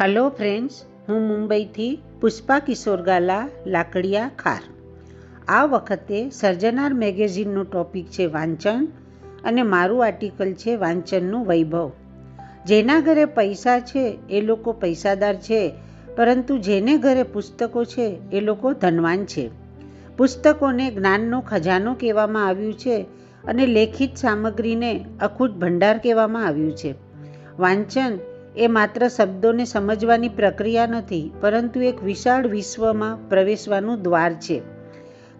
Hello friends, હું મુંબઈથી પુષ્પા કિશોર ગાલા લાકડિયા ખાર. આ વખતે સર્જનાર મેગેઝિનનો ટોપિક છે વાંચન અને મારું આર્ટિકલ છે વાંચનનું વૈભવ. જેના ઘરે પૈસા છે એ લોકો પૈસાદાર છે, પરંતુ જેને ઘરે પુસ્તકો છે એ લોકો ધનવાન છે. પુસ્તકોને જ્ઞાનનો ખજાનો કહેવામાં આવ્યું છે અને લેખિત સામગ્રીને અખૂટ ભંડાર કહેવામાં આવ્યું છે. વાંચન એ માત્ર શબ્દોને સમજવાની પ્રક્રિયા નથી, પરંતુ એક વિશાળ વિશ્વમાં પ્રવેશવાનું દ્વાર છે.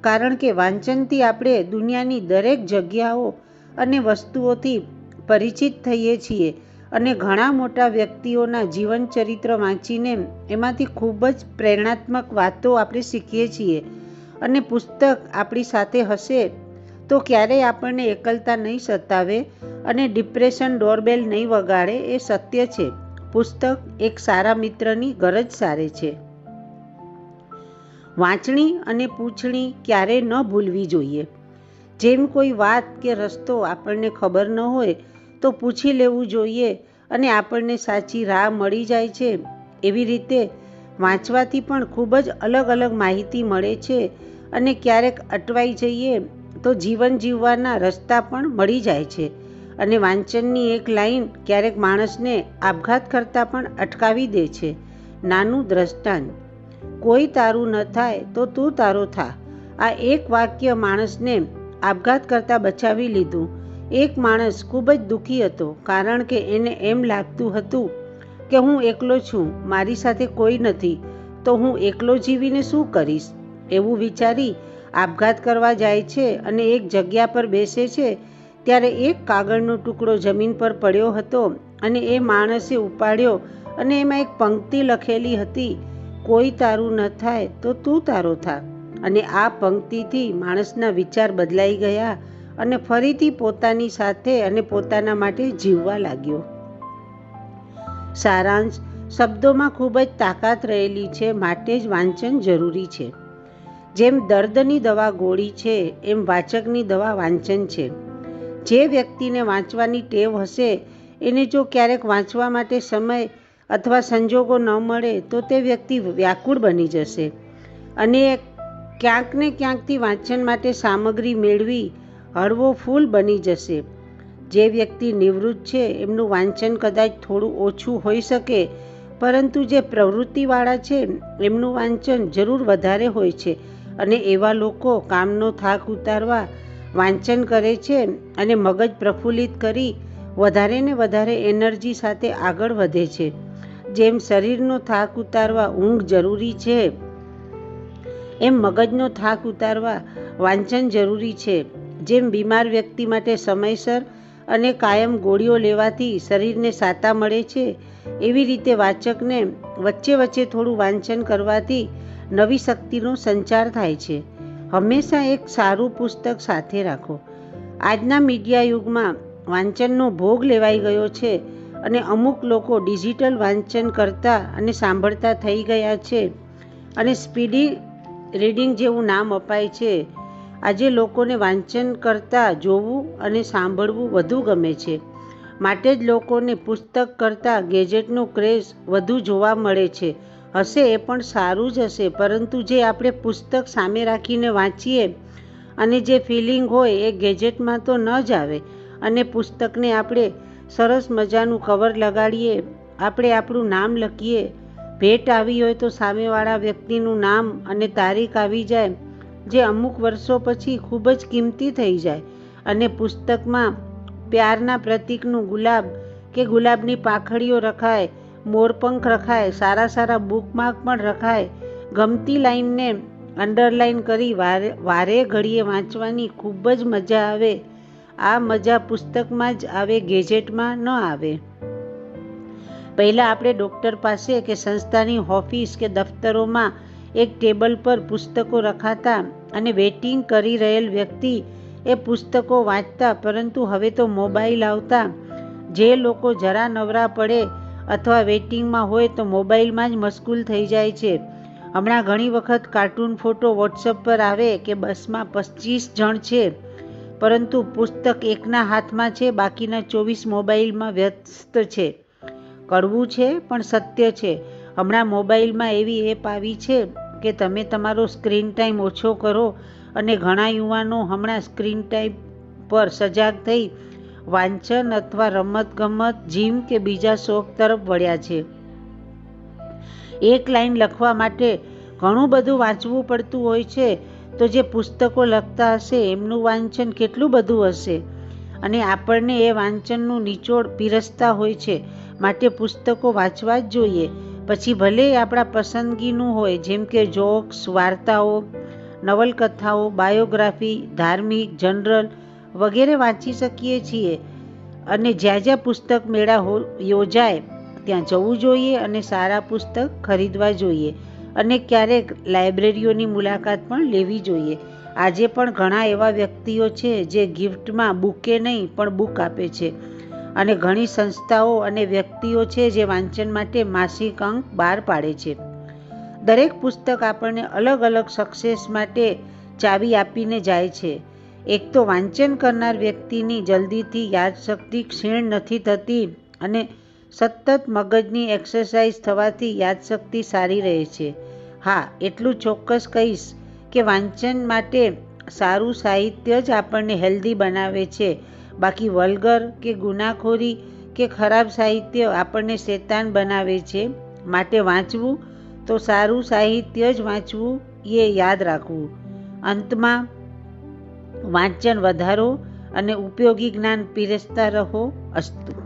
કારણ કે વાંચનથી આપણે દુનિયાની દરેક જગ્યાઓ અને વસ્તુઓથી પરિચિત થઈએ છીએ અને ઘણા મોટા વ્યક્તિઓના જીવન ચરિત્ર વાંચીને એમાંથી ખૂબ જ પ્રેરણાત્મક વાતો આપણે શીખીએ છીએ. અને પુસ્તક આપણી સાથે હશે તો ક્યારેય આપણને એકલતા નહીં સતાવે અને ડિપ્રેશન ડોરબેલ નહીં વગાડે. એ સત્ય છે. પુસ્તક એક સારા મિત્રની ગરજ સારે છે. વાંચણી અને પૂછણી ક્યારેય ન ભૂલવી જોઈએ. જેમ કોઈ વાત કે રસ્તો આપણને ખબર ન હોય તો પૂછી લેવું જોઈએ અને આપણને સાચી રાહ મળી જાય છે. એવી રીતે વાંચવાથી પણ ખૂબ જ અલગ અલગ માહિતી મળે છે અને ક્યારેક અટવાઈ જઈએ તો જીવન જીવવાના રસ્તા પણ મળી જાય છે. અને વાંચનની એક લાઈન ક્યારેક માણસને આપઘાત કરતાં પણ અટકાવી દે છે. નાનું દ્રષ્ટાંત: કોઈ તારું ન થાય તો તું તારો થા. આ એક વાક્ય માણસને આપઘાત કરતાં બચાવી લીધું. એક માણસ ખૂબ જ દુઃખી હતો, કારણ કે એને એમ લાગતું હતું કે હું એકલો છું, મારી સાથે કોઈ નથી, તો હું એકલો જીવીને શું કરીશ. એવું વિચારી આપઘાત કરવા જાય છે અને એક જગ્યા પર બેસે છે ત્યારે એક કાગળનો ટુકડો જમીન પર પડ્યો હતો અને એ માણસે ઉપાડ્યો અને એમાં એક પંક્તિ લખેલી હતી: કોઈ તારું ન થાય તો તું તારો થા. અને આ પંક્તિથી માણસના વિચાર બદલાઈ ગયા અને ફરીથી પોતાની સાથે અને પોતાના માટે જીવવા લાગ્યો. સારાંશ: શબ્દોમાં ખૂબ જ તાકાત રહેલી છે, માટે જ વાંચન જરૂરી છે. જેમ દર્દની દવા ગોળી છે, એમ વાચકની દવા વાંચન છે. જે વ્યક્તિને વાંચવાની ટેવ હશે એને જો ક્યારેક વાંચવા માટે સમય અથવા સંજોગો ન મળે તો તે વ્યક્તિ વ્યાકુળ બની જશે અને ક્યાંક ને ક્યાંકથી વાંચન માટે સામગ્રી મેળવી હળવો ફૂલ બની જશે. જે વ્યક્તિ નિવૃત્ત છે એમનું વાંચન કદાચ થોડું ઓછું હોઈ શકે, પરંતુ જે પ્રવૃત્તિવાળા છે એમનું વાંચન જરૂર વધારે હોય છે. અને એવા લોકો કામનો થાક ઉતારવા વાંચન કરે છે અને મગજ પ્રફુલ્લિત કરી વધારે ને વધારે એનર્જી સાથે આગળ વધે છે. જેમ શરીરનો થાક ઉતારવા ઊંઘ જરૂરી છે, એમ મગજનો થાક ઉતારવા વાંચન જરૂરી છે. જેમ બીમાર વ્યક્તિ માટે સમયસર અને કાયમ ગોળીઓ લેવાથી શરીરને સાતા મળે છે, એવી રીતે વાચકને વચ્ચે વચ્ચે થોડું વાંચન કરવાથી નવી શક્તિનો સંચાર થાય છે. હંમેશા એક સારું પુસ્તક સાથે રાખો. આજના મીડિયા યુગમાં વાંચનનો ભોગ લેવાઈ ગયો છે અને અમુક લોકો ડિજિટલ વાંચન કરતા અને સાંભળતા થઈ ગયા છે અને સ્પીડી રીડિંગ જેવું નામ અપાય છે. આજે લોકોને વાંચન કરતાં જોવું અને સાંભળવું વધુ ગમે છે, માટે જ લોકોને પુસ્તક કરતાં ગેજેટનો ક્રેઝ વધુ જોવા મળે છે. હશે એ પણ સારું જ હશે, પરંતુ જે આપણે પુસ્તક સામે રાખીને વાંચીએ અને જે ફિલિંગ હોય એ ગેજેટમાં તો ન જ આવે. અને પુસ્તકને આપણે સરસ મજાનું કવર લગાડીએ, આપણે આપણું નામ લખીએ, ભેટ આવી હોય તો સામેવાળા વ્યક્તિનું નામ અને તારીખ આવી જાય, જે અમુક વર્ષો પછી ખૂબ જ કિંમતી થઈ જાય. અને પુસ્તકમાં પ્યારના પ્રતીકનું ગુલાબ કે ગુલાબની પાંખડીઓ રખાય, મોરપંખ રખાય, સારા સારા બુકમાર્ક પણ રખાય. ગમતી લાઈનને અંડરલાઈન કરી વારે ઘડીએ વાંચવાની ખૂબ જ મજા આવે. આ મજા પુસ્તકમાં જ આવે, ગેજેટમાં ન આવે. પહેલાં આપણે ડૉક્ટર પાસે કે સંસ્થાની ઓફિસ કે દફતરોમાં એક ટેબલ પર પુસ્તકો રખાતા અને વેઇટિંગ કરી રહેલ વ્યક્તિ એ પુસ્તકો વાંચતા, પરંતુ હવે તો મોબાઈલ આવતા જે લોકો જરા નવરા પડે અથવા વેઇટિંગમાં હોય તો મોબાઈલમાં જ મશગુલ થઈ જાય છે. હમણાં ઘણી વખત કાર્ટૂન ફોટો વોટ્સઅપ પર આવે કે બસમાં 25 જણ છે, પરંતુ પુસ્તક એકના હાથમાં છે, બાકીના 24 મોબાઈલમાં વ્યસ્ત છે. કડવું છે પણ સત્ય છે. હમણાં મોબાઈલમાં એવી એપ આવી છે કે તમે તમારો સ્ક્રીન ટાઈમ ઓછો કરો, અને ઘણા યુવાનો હમણાં સ્ક્રીન ટાઈમ પર સજાગ થઈ વાંચન અથવા રમતગમત, જીમ કે બીજા શોખ તરફ વળ્યા છે. એક લાઈન લખવા માટે ઘણું બધું વાંચવું પડતું હોય છે, તો જે પુસ્તકો લખતા હશે એમનું વાંચન કેટલું બધું હશે. અને આપણને એ વાંચનનું નિચોડ પીરસતા હોય છે, માટે પુસ્તકો વાંચવા જ જોઈએ. પછી ભલે આપણા પસંદગીનું હોય, જેમ કે જોક્સ, વાર્તાઓ, નવલકથાઓ, બાયોગ્રાફી, ધાર્મિક, જનરલ વગેરે વાંચી શકીએ છીએ. અને જ્યાં જ્યાં પુસ્તક મેળા યોજાય ત્યાં જવું જોઈએ અને સારા પુસ્તક ખરીદવા જોઈએ. અને ક્યારેક લાઇબ્રેરીઓની મુલાકાત પણ લેવી જોઈએ. આજે પણ ઘણા એવા વ્યક્તિઓ છે જે ગિફ્ટમાં બુકે નહીં પણ બુક આપે છે. અને ઘણી સંસ્થાઓ અને વ્યક્તિઓ છે જે વાંચન માટે માસિક અંક બહાર પાડે છે. દરેક પુસ્તક આપણને અલગ અલગ સક્સેસ માટે ચાવી આપીને જાય છે. એક તો વાંચન કરનાર વ્યક્તિની જલ્દીથી યાદશક્તિ ક્ષીણ નથી થતી, અને સતત મગજની એક્સરસાઇઝ થવાથી યાદશક્તિ સારી રહે છે. હા, એટલું ચોક્કસ કહીશ કે વાંચન માટે સારું સાહિત્ય જ આપણને હેલ્ધી બનાવે છે. બાકી વલ્ગર કે ગુનાખોરી કે ખરાબ સાહિત્ય આપણને શેતાન બનાવે છે. માટે વાંચવું તો સારું સાહિત્ય જ વાંચવું, એ યાદ રાખવું. અંતમાં વાંચન વધારો અને ઉપયોગી જ્ઞાન પીરસતા રહો. અસ્તુ.